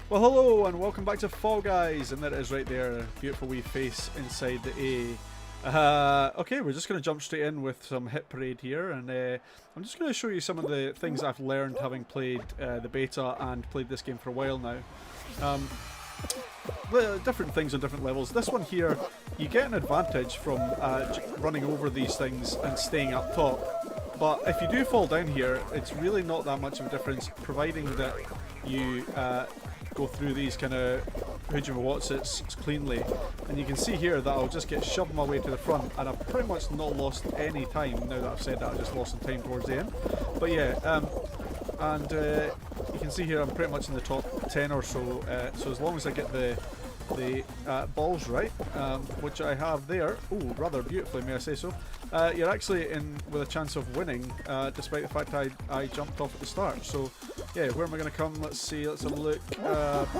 Well, hello and welcome back to Fall Guys, and there it is right there, a beautiful wee face inside the A. Okay, we're just going to jump straight in with some hit parade here, and I'm just going to show you some of the things I've learned having played the beta and played this game for a while now. Different things on different levels. This one here, you get an advantage from running over these things and staying up top. But if you do fall down here, it's really not that much of a difference, providing that you go through these kind of what's-its cleanly. And you can see here that I'll just get shoved my way to the front, and I've pretty much not lost any time. Now that I've said that, I just lost some time towards the end. But yeah, you can see here I'm pretty much in the top 10 or so, so as long as I get the balls right, which I have there, ooh, rather beautifully may I say so, you're actually in with a chance of winning, despite the fact I jumped off at the start. So yeah, where am I going to come? Let's see, let's have a look,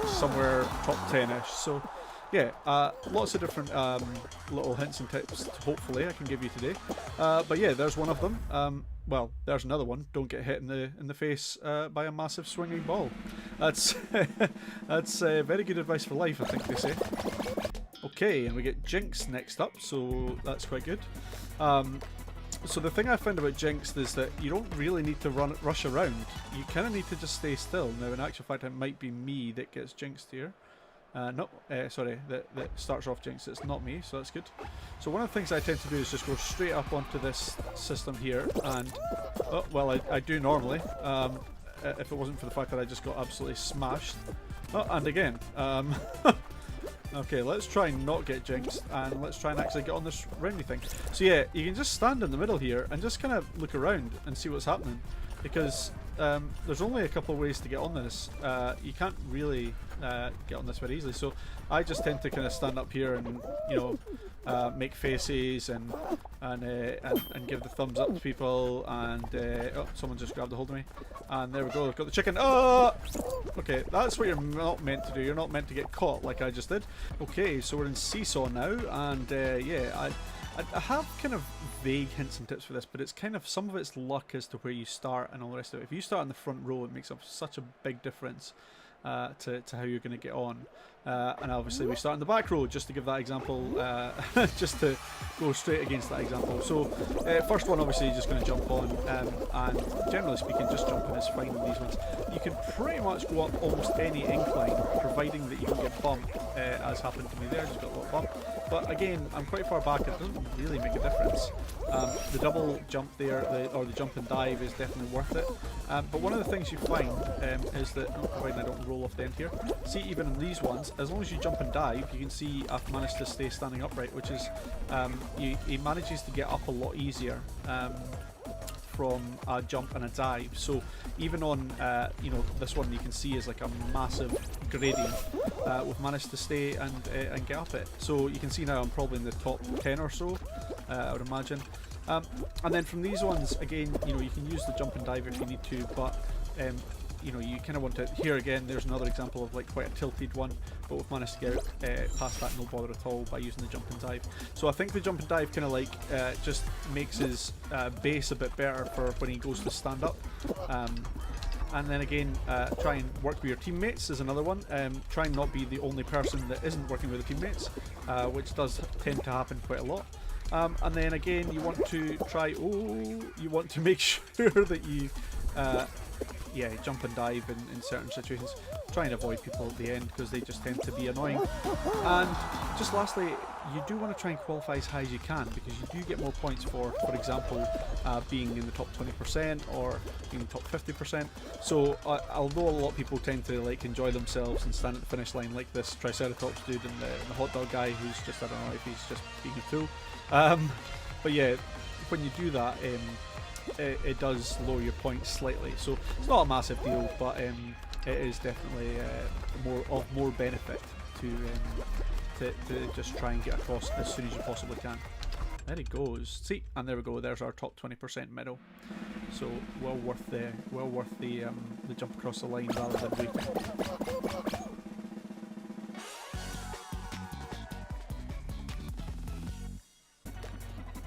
somewhere top 10ish. So yeah, lots of different little hints and tips hopefully I can give you today, but yeah, there's one of them. Well, there's another one. Don't get hit in the face by a massive swinging ball. That's that's very good advice for life, I think they say. Okay, and we get Jinx next up, so that's quite good. So the thing I found about Jinx is that you don't really need to rush around. You kind of need to just stay still. Now, in actual fact, it might be me that gets jinxed here. Sorry, that starts off Jinx. It's not me, so that's good. So one of the things I tend to do is just go straight up onto this system here, and well, I do normally, if it wasn't for the fact that I just got absolutely smashed. Oh, and again. Okay, let's try and not get jinxed, and let's try and actually get on this roundy thing. So yeah, you can just stand in the middle here and just kind of look around and see what's happening, because there's only a couple of ways to get on this. You can't really get on this very easily, so I just tend to kind of stand up here and, you know, make faces and give the thumbs up to people, and oh, someone just grabbed a hold of me, and there we go, got the chicken. Oh, okay, that's what you're not meant to do. You're not meant to get caught like I just did. Okay, so we're in Seesaw now, and yeah, I have kind of vague hints and tips for this, but it's kind of, some of it's luck as to where you start and all the rest of it. If you start in the front row, it makes up such a big difference to how you're going to get on. And obviously we start in the back row, just to give that example, just to go straight against that example. So first one, obviously you're just going to jump on, and generally speaking, just jumping is fine in these ones. You can pretty much go up almost any incline, providing that you don't get bumped, as happened to me there. Just got a little bump. But again, I'm quite far back, it doesn't really make a difference. The double jump there, or the jump and dive, is definitely worth it. But one of the things you find is that, providing I don't roll off the end here, see, even in these ones, as long as you jump and dive, you can see I've managed to stay standing upright, which is, he manages to get up a lot easier from a jump and a dive. So even on, you know, this one you can see is like a massive gradient. We've managed to stay and get up it. So you can see now I'm probably in the top 10 or so, I would imagine. And then from these ones, again, you know, you can use the jump and dive if you need to, but you know, you kind of want to, here again, there's another example of like quite a tilted one, but we've managed to get past that no bother at all by using the jump and dive. So I think the jump and dive kind of like just makes his base a bit better for when he goes to stand up. And then again, try and work with your teammates is another one. Try and not be the only person that isn't working with the teammates, which does tend to happen quite a lot. And then again, you want to try, you want to make sure that you yeah, jump and dive in certain situations. Try and avoid people at the end, because they just tend to be annoying. And just lastly, you do want to try and qualify as high as you can, because you do get more points for example, being in the top 20% or being in the top 50%. So although a lot of people tend to like enjoy themselves and stand at the finish line like this Triceratops dude and the hot dog guy, who's just, I don't know if he's just being a fool. But yeah, when you do that, it does lower your points slightly, so it's not a massive deal, but it is definitely more benefit to just try and get across as soon as you possibly can. There he goes. See, and there we go. There's our top 20% medal. So well worth the jump across the line rather than waiting.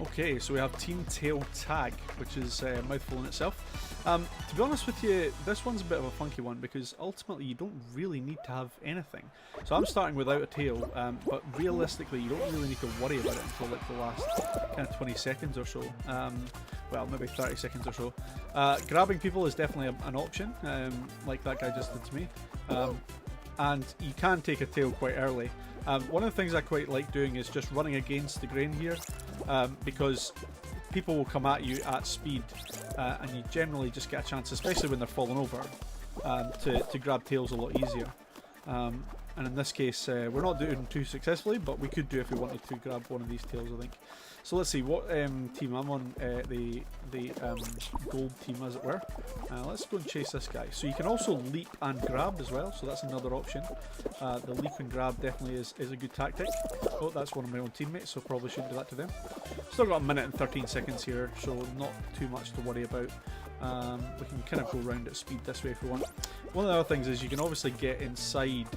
Okay, so we have Team Tail Tag, which is a mouthful in itself. To be honest with you, this one's a bit of a funky one because ultimately you don't really need to have anything. So I'm starting without a tail, but realistically you don't really need to worry about it until like the last kind of 20 seconds or so. Well, maybe 30 seconds or so. Grabbing people is definitely an option, like that guy just did to me. And you can take a tail quite early. One of the things I quite like doing is just running against the grain here, because people will come at you at speed, and you generally just get a chance, especially when they're falling over, to grab tails a lot easier. And in this case, we're not doing too successfully, but we could do if we wanted to grab one of these tails, I think. So let's see what team I'm on. The gold team, as it were. Let's go and chase this guy. So you can also leap and grab as well, so that's another option. The leap and grab definitely is a good tactic. Oh, that's one of my own teammates, so probably shouldn't do that to them. Still got a minute and 13 seconds here, so not too much to worry about. We can kind of go around at speed this way if we want. One of the other things is you can obviously get inside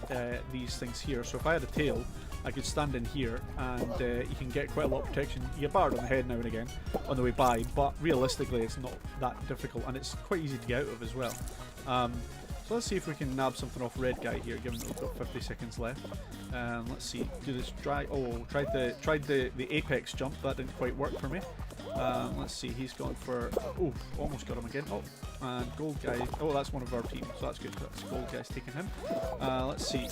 these things here. So if I had a tail, I could stand in here and you can get quite a lot of protection. You get battered on the head now and again on the way by, but realistically it's not that difficult and it's quite easy to get out of as well. So let's see if we can nab something off red guy here, given that we've got 50 seconds left. Let's see, do this tried the apex jump, that didn't quite work for me. Let's see, he's gone for, oh, almost got him again. Oh, and gold guy, oh, that's one of our team, so that's good. That's gold guy's taking him. Let's see.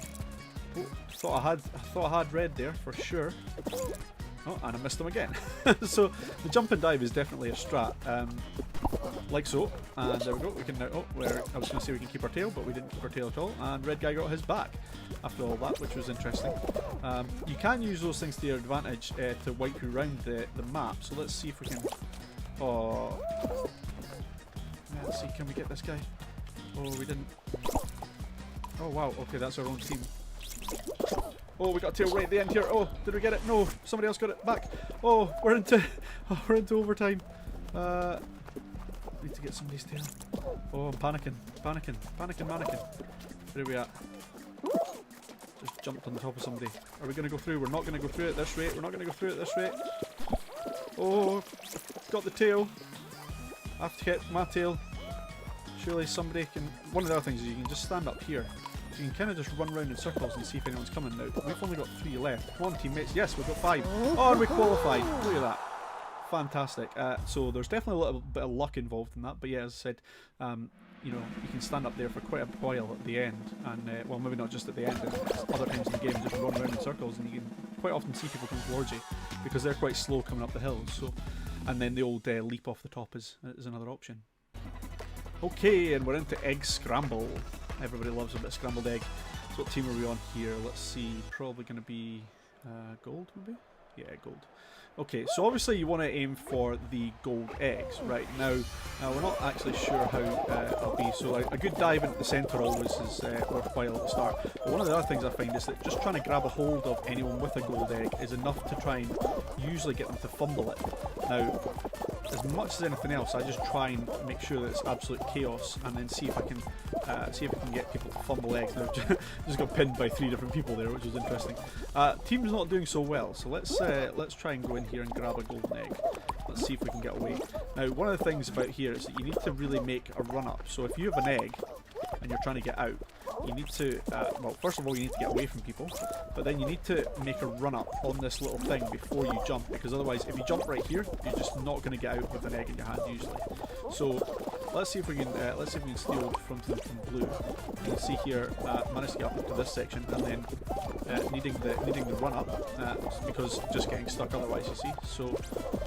Oh, thought I had red there for sure. Oh, and I missed him again. So the jump and dive is definitely a strat, like so. And there we go. We can now. Oh, I was going to say we can keep our tail, but we didn't keep our tail at all. And red guy got his back after all that, which was interesting. You can use those things to your advantage to wipe you around the map. So let's see if we can. Oh, let's see. Can we get this guy? Oh, we didn't. Oh wow. Okay, that's our own team. Oh, we got a tail right at the end here. Oh, did we get it? No, somebody else got it back. Oh, we're into overtime. Need to get somebody's tail. Oh, I'm panicking, mannequin. Where are we at? Just jumped on the top of somebody. Are we going to go through? We're not going to go through it this rate. We're not going to go through it this rate. Oh, got the tail. I have to get my tail. Surely somebody can. One of the other things is you can just stand up here. So you can kind of just run around in circles and see if anyone's coming now. We've only got 3 left. Come on, teammates. Yes, we've got 5. Oh, and we qualified. Look at that. Fantastic. So there's definitely a little bit of luck involved in that. But yeah, as I said, you know, you can stand up there for quite a while at the end. And, well, maybe not just at the end, but other times in the game, just run around in circles. And you can quite often see people come towards you because they're quite slow coming up the hills. So, and then the old leap off the top is another option. Okay, and we're into egg scramble. Everybody loves a bit of scrambled egg. So what team are we on here? Let's see, probably going to be gold, maybe? Yeah, gold. Okay, so obviously you want to aim for the gold eggs, right? Now we're not actually sure how it'll be, so a good dive into the centre always is worthwhile at the start. But one of the other things I find is that just trying to grab a hold of anyone with a gold egg is enough to try and usually get them to fumble it. Now, as much as anything else, I just try and make sure that it's absolute chaos, and then see if I can get people to fumble eggs. Now, just got pinned by 3 different people there, which was interesting. Team's not doing so well, so let's try and go in here and grab a golden egg. Let's see if we can get away. Now, one of the things about here is that you need to really make a run up. So if you have an egg and you're trying to get out, you need to, well, first of all, you need to get away from people, but then you need to make a run up on this little thing before you jump, because otherwise, if you jump right here, you're just not going to get out with an egg in your hand usually. So let's see if we can steal from blue. You can see here, managed to get up to this section, and then needing the run up, because just getting stuck otherwise, you see. So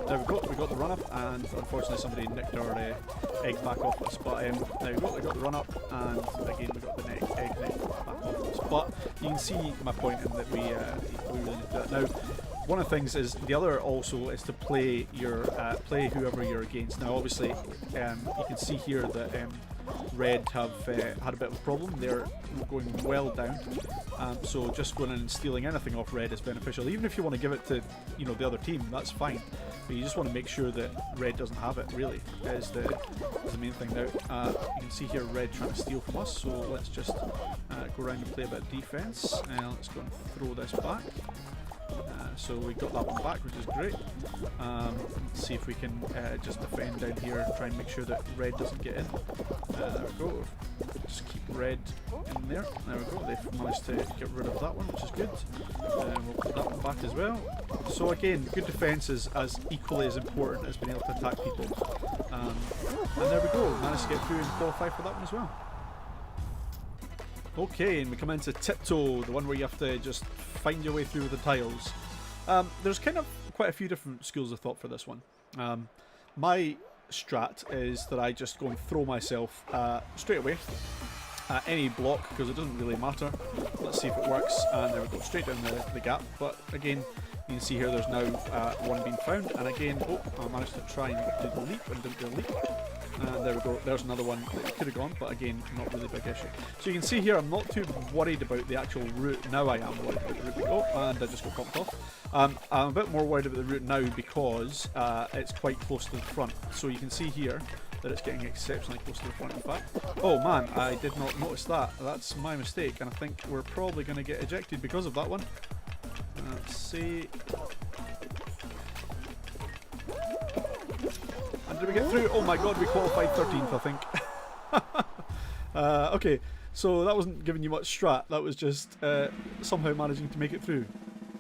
there we got the run up, and unfortunately somebody nicked our egg back off us. But there we got the run up, and again we got the egg back off us. But you can see my point in that we really need to do that. Now, one of the things is, the other also is to play whoever you're against. Now obviously you can see here that red have had a bit of a problem. They're going well down, so just going in and stealing anything off red is beneficial. Even if you want to give it to, you know, the other team, that's fine, but you just want to make sure that red doesn't have it, really, is the main thing. Now you can see here red trying to steal from us, so let's just go around and play a bit of defense. Let's go and throw this back. So we got that one back, which is great. Let's see if we can just defend down here, try and make sure that red doesn't get in. There we go. Just keep red in there. There we go. They've managed to get rid of that one, which is good. We'll put that one back as well. So again, good defence is as equally as important as being able to attack people. And there we go. Managed to get through and qualify for that one as well. Okay, and we come into Tiptoe, the one where you have to just find your way through with the tiles. There's kind of quite a few different schools of thought for this one. My strat is that I just go and throw myself straight away at any block, because it doesn't really matter. Let's see if it works, and there we go, straight down the gap. But again, you can see here there's now one being found, and again, oh, I managed to try and do the leap and didn't do the leap. There we go, there's another one that could have gone, but again, not really a big issue. So you can see here, I'm not too worried about the actual route. Now I am worried about the route. Oh, and I just got popped off. I'm a bit more worried about the route now because it's quite close to the front. So you can see here that it's getting exceptionally close to the front, in fact. Oh man, I did not notice that. That's my mistake, and I think we're probably going to get ejected because of that one. Let's see. And did we get through? Oh my god, we qualified 13th, I think. Okay, so that wasn't giving you much strat. That was just somehow managing to make it through,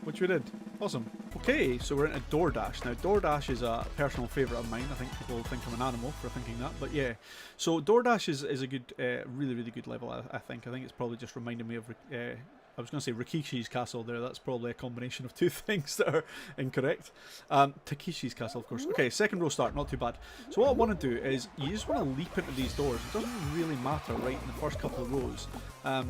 which we did. Awesome. Okay, so we're into DoorDash. Now, DoorDash is a personal favourite of mine. I think people think I'm an animal for thinking that, but yeah. So DoorDash is a good, really, really good level, I think. I think it's probably just reminding me of I was going to say Rikishi's castle there. That's probably a combination of two things that are incorrect. Takeshi's castle, of course. Okay, second row start, not too bad. So what I want to do is you just want to leap into these doors. It doesn't really matter right in the first couple of rows. And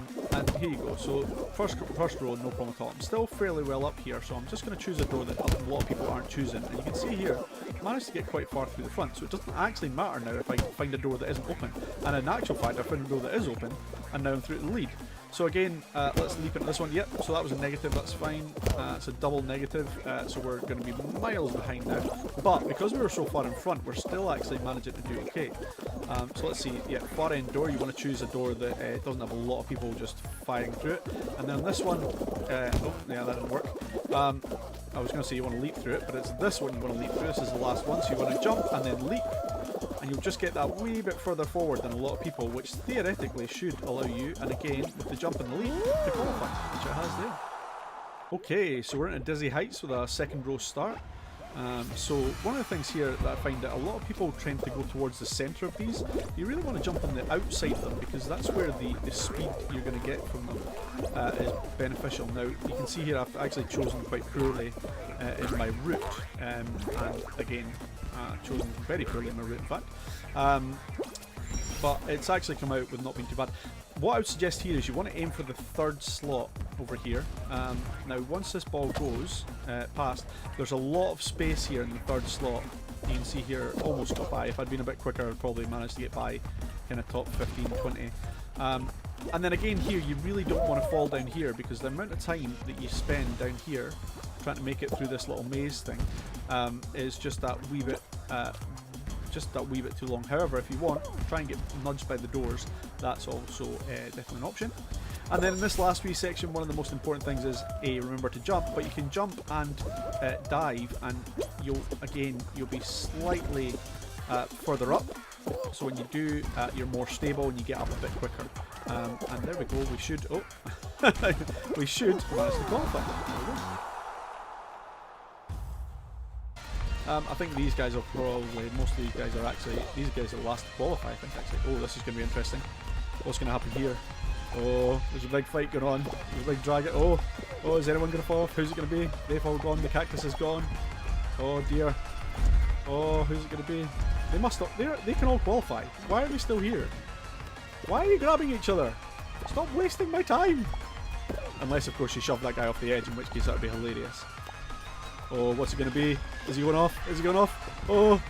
here you go. So first row, no problem at all. I'm still fairly well up here, so I'm just going to choose a door that a lot of people aren't choosing. And you can see here, I managed to get quite far through the front, so it doesn't actually matter now if I find a door that isn't open. And in actual fact, I found a door that is open, and now I'm through to the lead. So again, let's leap into this one. Yep, so that was a negative, that's fine. It's a double negative, so we're going to be miles behind now. But because we were so far in front, we're still actually managing to do okay. So let's see, yeah, far end door, you want to choose a door that doesn't have a lot of people just firing through it. And then this one, oh, yeah, that didn't work. I was going to say you want to leap through it, but it's this one you want to leap through. This is the last one, so you want to jump and then leap. And you'll just get that wee bit further forward than a lot of people, which theoretically should allow you, and again, with the jump and the leap, to qualify, which it has there. Okay, so we're into Dizzy Heights with a second row start. So one of the things here that I find that a lot of people tend to go towards the centre of these. You really want to jump on the outside of them, because that's where the speed you're going to get from them is beneficial. Now, you can see here I've actually chosen quite poorly in my route, and again, chosen very poorly in my route, in fact. But it's actually come out with not being too bad. What I would suggest here is you want to aim for the third slot over here. Now, once this ball goes past, there's a lot of space here in the third slot. You can see here, almost got by. If I'd been a bit quicker, I'd probably managed to get by kind of top 15, 20. And then again here, you really don't want to fall down here, because the amount of time that you spend down here trying to make it through this little maze thing is just that wee bit too long. However, if you want, try and get nudged by the doors. That's also definitely an option. And then in this last wee section, one of the most important things is remember to jump, but you can jump and dive, and you'll be slightly further up. So when you do, you're more stable and you get up a bit quicker. And there we go. We should we should manage to qualify. There we go. I think these guys are probably, most of these guys are the last to qualify, I think, actually. Oh, this is going to be interesting. What's going to happen here? Oh, there's a big fight going on. There's a big drag. Oh, is anyone going to fall off? Who's it going to be? They've all gone. The cactus is gone. Oh dear. Oh, who's it going to be? They must stop. They can all qualify. Why are they still here? Why are you grabbing each other? Stop wasting my time. Unless, of course, you shove that guy off the edge, in which case that would be hilarious. Oh, what's it going to be? Is he going off? Is he going off? Oh,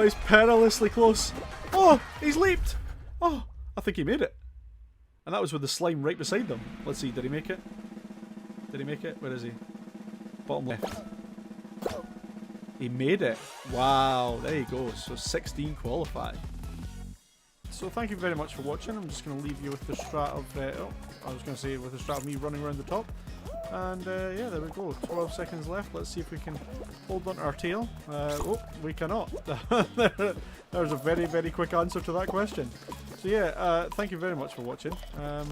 he's perilously close. Oh, he's leaped. Oh, I think he made it. And that was with the slime right beside them. Let's see, did he make it? Did he make it? Where is he? Bottom left. He made it. Wow, there you go. So 16 qualified. So thank you very much for watching. I'm just going to leave you with the strat of, I was going to say with the strat of me running around the top. And yeah, there we go. 12 seconds left. Let's see if we can hold on to our tail. Oh, we cannot. There's a very, very quick answer to that question. So yeah, thank you very much for watching. Yeah,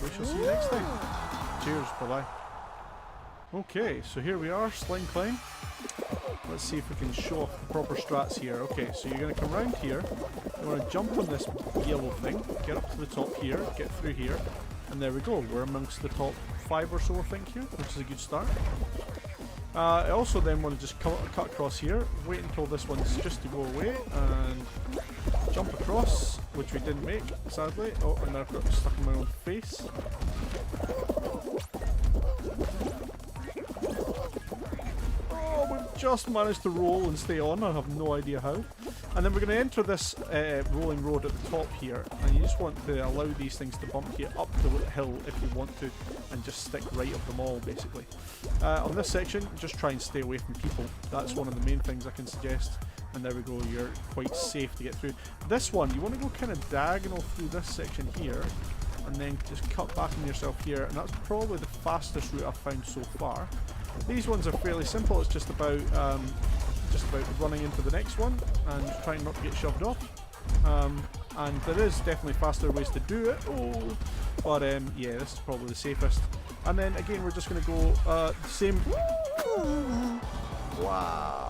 we shall see you next time. Cheers. Bye-bye. Okay, so here we are, sling climb. Let's see if we can show off the proper strats here. Okay, so you're going to come around here. You want to jump on this yellow thing, get up to the top here, get through here, and there we go. We're amongst the top 5 or so, I think, here, which is a good start. I also then want to just cut across here, wait until this one's just to go away, and jump across, which we didn't make, sadly. Oh, and I've got stuck in my own face. Just managed to roll and stay on. I have no idea how. And then we're going to enter this rolling road at the top here, and you just want to allow these things to bump you up the hill if you want to, and just stick right up them all basically. On this section, just try and stay away from people. That's one of the main things I can suggest. And there we go, you're quite safe to get through. This one, you want to go kind of diagonal through this section here, and then just cut back on yourself here, and that's probably the fastest route I've found so far. These ones are fairly simple. It's just about running into the next one and trying not to get shoved off. And there is definitely faster ways to do it. Oh, but yeah, this is probably the safest. And then again, we're just going to go same. Wow.